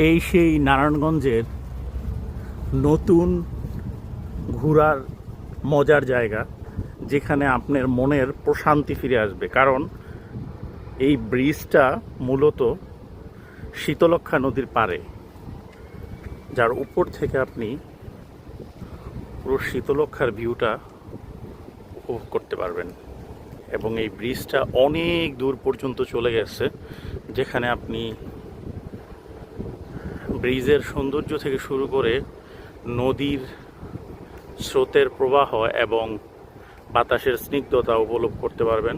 এই সেই নারায়ণগঞ্জের নতুন ঘোরার মজার জায়গা, যেখানে আপনার মনের প্রশান্তি ফিরে আসবে। কারণ এই ব্রিজটা মূলত শীতলক্ষ্যা নদীর পাড়ে, যার উপর থেকে আপনি পুরো শীতলক্ষ্যার ভিউটা উপভোগ করতে পারবেন। এবং এই ব্রিজটা অনেক দূর পর্যন্ত চলে গেছে, যেখানে আপনি ব্রিজের সৌন্দর্য থেকে শুরু করে নদীর স্রোতের প্রবাহ এবং বাতাসের স্নিগ্ধতা উপভোগ করতে পারবেন।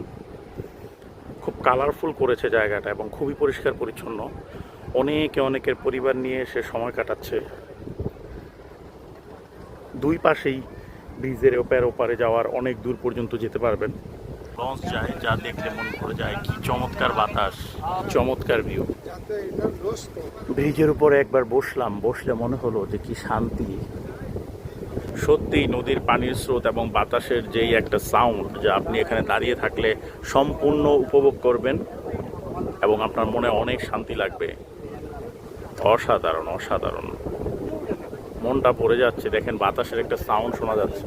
খুব কালারফুল করেছে জায়গাটা এবং খুবই পরিষ্কার পরিচ্ছন্ন। অনেকের পরিবার নিয়ে এসে সময় কাটাচ্ছে। দুই পাশেই ব্রিজের ওপারে যাওয়ার অনেক দূর পর্যন্ত যেতে পারবেন। লঞ্চ যায়, যা দেখলে মন ভরে যায়। কি চমৎকার বাতাস, চমৎকার ভিউ। ব্রিজের উপরে একবার বসলে মনে হলো যে কি শান্তি। সত্যিই নদীর পানির স্রোত এবং বাতাসের যেই একটা সাউন্ড, যা আপনি এখানে দাঁড়িয়ে থাকলে সম্পূর্ণ উপভোগ করবেন এবং আপনার মনে অনেক শান্তি লাগবে। অসাধারণ, মনটা ভরে যাচ্ছে। দেখেন বাতাসের একটা সাউন্ড শোনা যাচ্ছে।